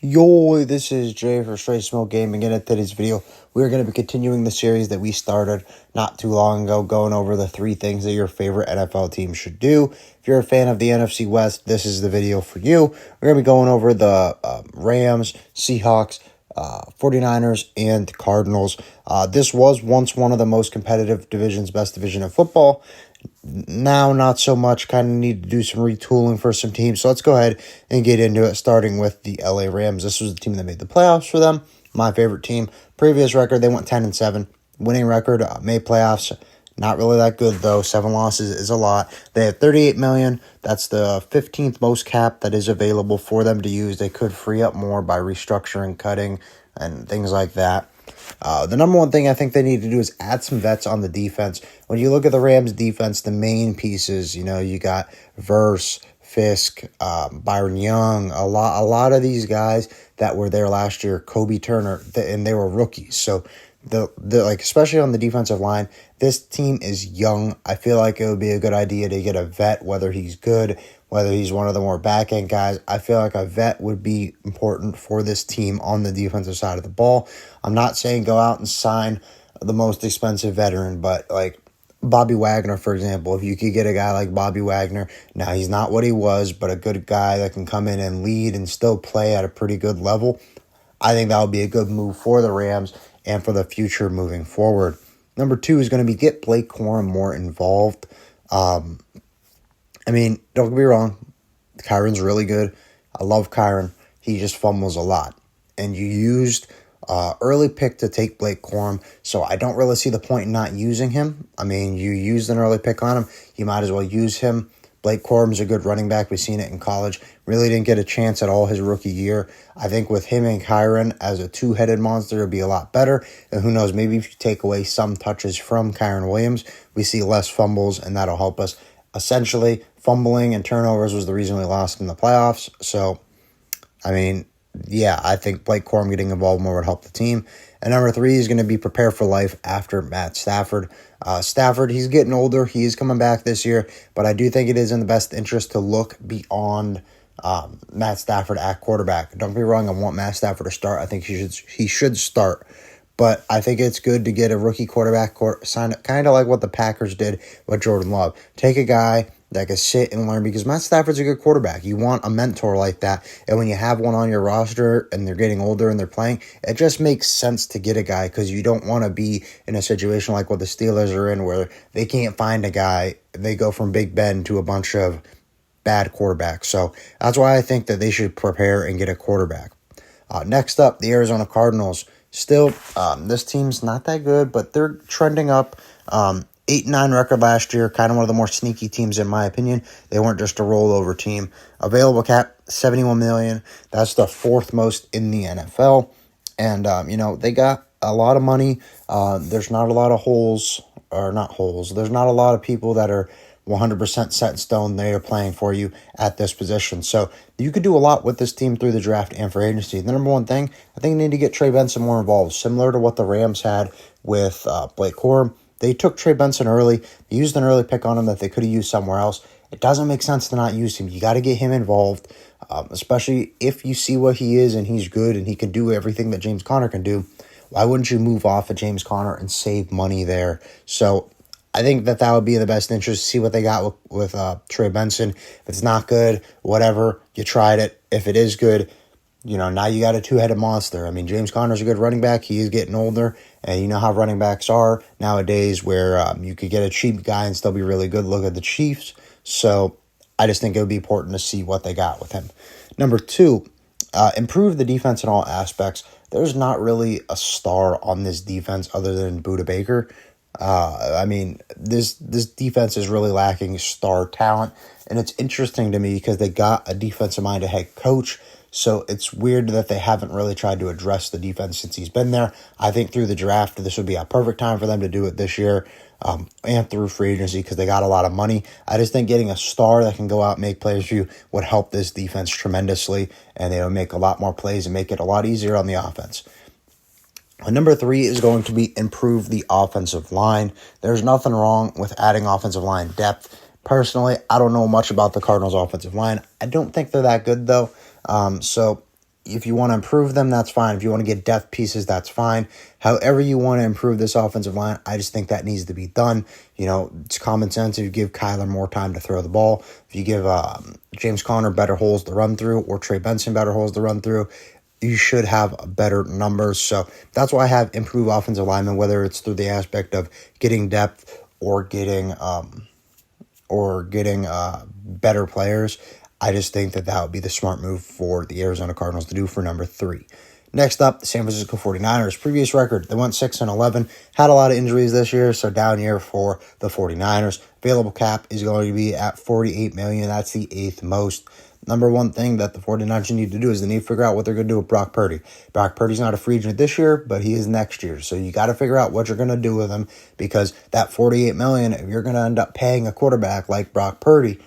Yo, this is Jay for Straight Smoke Gaming, and in today's video, we're going to be continuing the series that we started not too long ago, going over the 3 things that your favorite NFL team should do. If you're a fan of the NFC West, this is the video for you. We're going to be going over the Rams, Seahawks, 49ers, and Cardinals. This was once one of the most competitive divisions, best division of football. Now, not so much, kind of need to do some retooling for some teams. So let's go ahead and get into it, starting with the LA Rams. This was the team that made the playoffs for them. My favorite team. Previous record, they went 10-7. Winning record, made playoffs. Not really that good, though. 7 losses is a lot. They had $38 million. That's the 15th most cap that is available for them to use. They could free up more by restructuring, cutting, and things like that. The number one thing I think they need to do is add some vets on the defense. When you look at the Rams defense, the main pieces, you got Verse, Fisk, Byron Young, a lot of these guys that were there last year, Kobe Turner, and they were rookies. So especially on the defensive line, this team is young. I feel like it would be a good idea to get a vet, whether he's good, whether he's one of the more back-end guys. I feel like a vet would be important for this team on the defensive side of the ball. I'm not saying go out and sign the most expensive veteran, but like Bobby Wagner, for example, if you could get a guy like Bobby Wagner, now he's not what he was, but a good guy that can come in and lead and still play at a pretty good level, I think that would be a good move for the Rams and for the future moving forward. Number 2 is going to be get Blake Corum more involved. Don't get me wrong, Kyron's really good. I love Kyron. He just fumbles a lot. And you used early pick to take Blake Corum, so I don't really see the point in not using him. You used an early pick on him. You might as well use him. Blake Corum's a good running back. We've seen it in college. Really didn't get a chance at all his rookie year. I think with him and Kyron as a two-headed monster, it'll be a lot better. And who knows, maybe if you take away some touches from Kyron Williams, we see less fumbles, and that'll help us. Essentially, fumbling and turnovers was the reason we lost in the playoffs. So, I think Blake Corum getting involved more would help the team. And number 3 is going to be prepare for life after Matt Stafford. Stafford, he's getting older. He is coming back this year. But I do think it is in the best interest to look beyond Matt Stafford at quarterback. Don't be wrong, I want Matt Stafford to start. I think he should start. But I think it's good to get a rookie quarterback sign up, kind of like what the Packers did with Jordan Love. Take a guy that can sit and learn, because Matt Stafford's a good quarterback. You want a mentor like that. And when you have one on your roster and they're getting older and they're playing, it just makes sense to get a guy, because you don't want to be in a situation like what the Steelers are in, where they can't find a guy. They go from Big Ben to a bunch of bad quarterbacks. So that's why I think that they should prepare and get a quarterback. Next up, the Arizona Cardinals. Still, this team's not that good, but they're trending up. 8-9 record last year, kind of one of the more sneaky teams in my opinion. They weren't just a rollover team. Available cap, $71 million. That's the 4th most in the NFL. And, they got a lot of money. There's not a lot of There's not a lot of people that are 100% set in stone. They are playing for you at this position. So you could do a lot with this team through the draft and free agency. The number one thing, I think they need to get Trey Benson more involved, similar to what the Rams had with Blake Corum. They took Trey Benson early. They used an early pick on him that they could have used somewhere else. It doesn't make sense to not use him. You got to get him involved, especially if you see what he is and he's good and he can do everything that James Conner can do. Why wouldn't you move off of James Conner and save money there? So I think that would be in the best interest. See what they got with Trey Benson. If it's not good, whatever, you tried it. If it is good, now you got a two-headed monster. James Conner's a good running back. He is getting older, and you know how running backs are nowadays, where you could get a cheap guy and still be really good. Look at the Chiefs. So I just think it would be important to see what they got with him. Number 2, improve the defense in all aspects. There's not really a star on this defense other than Budda Baker. This defense is really lacking star talent, and it's interesting to me because they got a defensive-minded head coach, so it's weird that they haven't really tried to address the defense since he's been there. I think through the draft, this would be a perfect time for them to do it this year, and through free agency, because they got a lot of money. I just think getting a star that can go out and make plays for you would help this defense tremendously, and they would make a lot more plays and make it a lot easier on the offense. Number 3 is going to be improve the offensive line. There's nothing wrong with adding offensive line depth. Personally, I don't know much about the Cardinals' offensive line. I don't think they're that good, though. So if you want to improve them, that's fine. If you want to get depth pieces, that's fine. However you want to improve this offensive line, I just think that needs to be done. It's common sense if you give Kyler more time to throw the ball. If you give James Conner better holes to run through or Trey Benson better holes to run through, you should have better numbers. So that's why I have improved offensive linemen, whether it's through the aspect of getting depth or getting better players. I just think that would be the smart move for the Arizona Cardinals to do for number 3. Next up, the San Francisco 49ers. Previous record, they went 6-11, had a lot of injuries this year, so down year for the 49ers. Available cap is going to be at $48 million. That's the 8th most. Number one thing that the 49ers need to do is they need to figure out what they're going to do with Brock Purdy. Brock Purdy's not a free agent this year, but he is next year. So you got to figure out what you're going to do with him, because that $48 million, if you're going to end up paying a quarterback like Brock Purdy,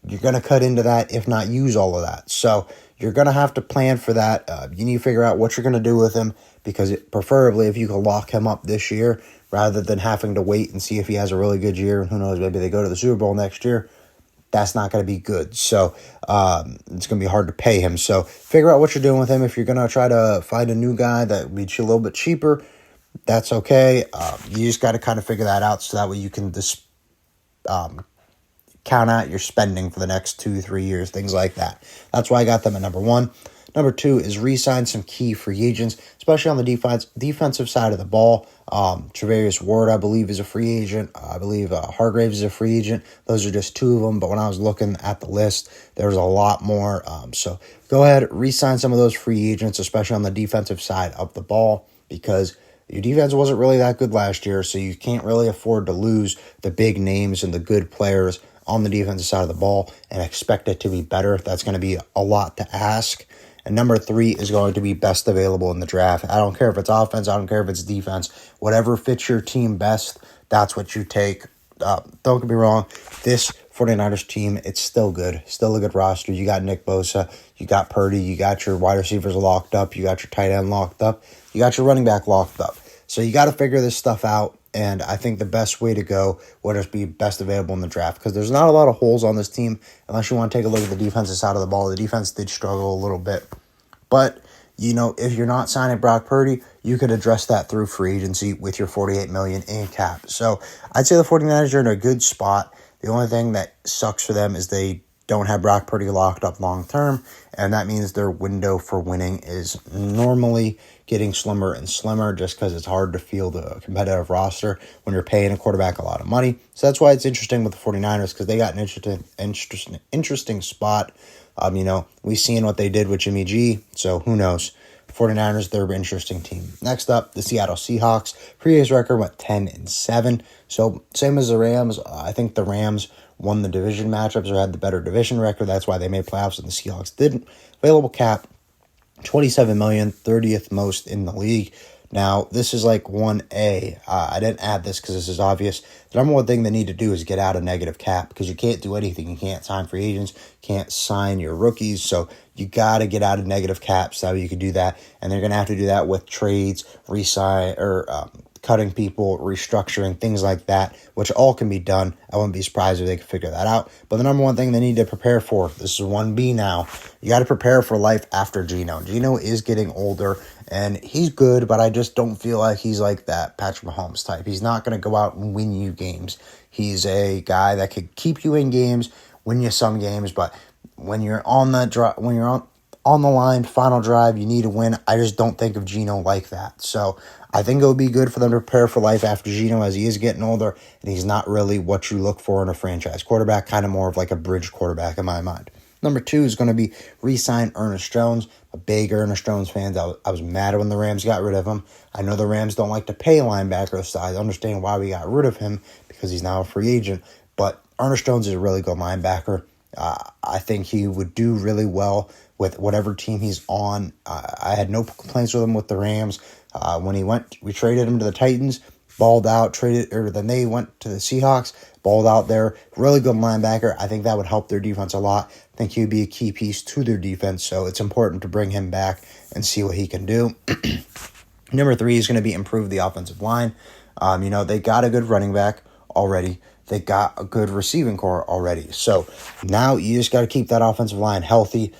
you're going to cut into that, if not use all of that. So you're going to have to plan for that. You need to figure out what you're going to do with him, because preferably if you can lock him up this year rather than having to wait and see if he has a really good year. And who knows, maybe they go to the Super Bowl next year. That's not going to be good. So it's going to be hard to pay him. So figure out what you're doing with him. If you're going to try to find a new guy that will be a little bit cheaper, that's okay. You just got to kind of figure that out, so that way you can just count out your spending for the next 2-3 years, things like that. That's why I got them at number 1. Number 2 is re-sign some key free agents, especially on the defensive side of the ball. Travarius Ward, I believe, is a free agent. I believe Hargraves is a free agent. Those are just 2 of them, but when I was looking at the list, there's a lot more. So go ahead, re-sign some of those free agents, especially on the defensive side of the ball, because your defense wasn't really that good last year, so you can't really afford to lose the big names and the good players on the defensive side of the ball and expect it to be better. That's going to be a lot to ask. And number 3 is going to be best available in the draft. I don't care if it's offense. I don't care if it's defense. Whatever fits your team best, that's what you take. Don't get me wrong. This 49ers team, it's still good. Still a good roster. You got Nick Bosa. You got Purdy. You got your wide receivers locked up. You got your tight end locked up. You got your running back locked up. So you got to figure this stuff out. And I think the best way to go would just be best available in the draft, because there's not a lot of holes on this team unless you want to take a look at the defensive side of the ball. The defense did struggle a little bit. But, if you're not signing Brock Purdy, you could address that through free agency with your $48 million in cap. So I'd say the 49ers are in a good spot. The only thing that sucks for them is they don't have Brock Purdy locked up long term, and that means their window for winning is normally getting slimmer and slimmer, just because it's hard to field a competitive roster when you're paying a quarterback a lot of money. So that's why it's interesting with the 49ers, because they got an interesting spot. We've seen what they did with Jimmy G, so who knows. 49ers, they're an interesting team. Next up, the Seattle Seahawks. Previous record went 10-7. So same as the Rams. I think the Rams won the division matchups or had the better division record. That's why they made playoffs and the Seahawks didn't. Available cap, $27 million, 30th most in the league. Now, this is like 1A. I didn't add this because this is obvious. The number one thing they need to do is get out of negative cap, because you can't do anything. You can't sign free agents, can't sign your rookies. So you got to get out of negative cap so you can do that. And they're going to have to do that with trades, re-sign, or cutting people, restructuring, things like that, which all can be done. I wouldn't be surprised if they could figure that out. But the number one thing they need to prepare for, this is 1B now, you got to prepare for life after Geno. Geno is getting older, and he's good, but I just don't feel like he's like that Patrick Mahomes type. He's not going to go out and win you games. He's a guy that could keep you in games, win you some games, but when you're on the line, final drive, you need to win. I just don't think of Geno like that. So I think it would be good for them to prepare for life after Geno, as he is getting older, and he's not really what you look for in a franchise quarterback, kind of more of like a bridge quarterback in my mind. Number 2 is going to be re-sign Ernest Jones. A big Ernest Jones fan. I was mad when the Rams got rid of him. I know the Rams don't like to pay linebackers, so I understand why we got rid of him, because he's now a free agent. But Ernest Jones is a really good linebacker. I think he would do really well with whatever team he's on. I had no complaints with him with the Rams. When we traded him to the Titans, balled out, then they went to the Seahawks, balled out there. Really good linebacker. I think that would help their defense a lot. I think he would be a key piece to their defense, so it's important to bring him back and see what he can do. Number 3 is going to be improve the offensive line. They got a good running back. already. They got a good receiving core already. So now you just got to keep that offensive line healthy,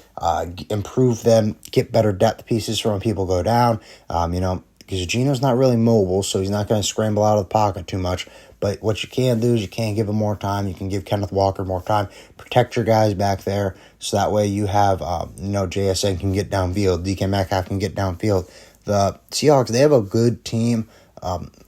improve them, get better depth pieces for when people go down. Because Gino's not really mobile, so he's not going to scramble out of the pocket too much. But what you can do is you can give him more time. You can give Kenneth Walker more time. Protect your guys back there, so that way you have, JSN can get downfield. DK Metcalf can get downfield. The Seahawks, they have a good team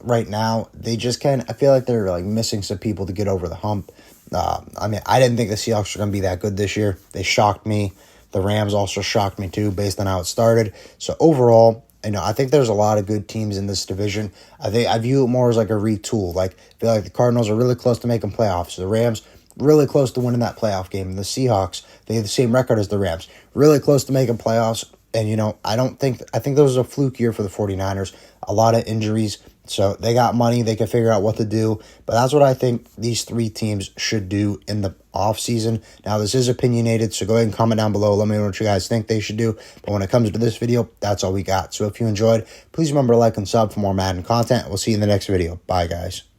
right now. They just I feel like they're like missing some people to get over the hump. I didn't think the Seahawks were going to be that good this year. They shocked me. The Rams also shocked me too, based on how it started. So overall, I think there's a lot of good teams in this division. I view it more as like a retool. Like, I feel like the Cardinals are really close to making playoffs. The Rams really close to winning that playoff game. And the Seahawks, they have the same record as the Rams, really close to making playoffs. And, I think there was a fluke year for the 49ers, a lot of injuries. So they got money. They can figure out what to do. But that's what I think these three teams should do in the offseason. Now, this is opinionated, so go ahead and comment down below. Let me know what you guys think they should do. But when it comes to this video, that's all we got. So if you enjoyed, please remember to like and sub for more Madden content. We'll see you in the next video. Bye, guys.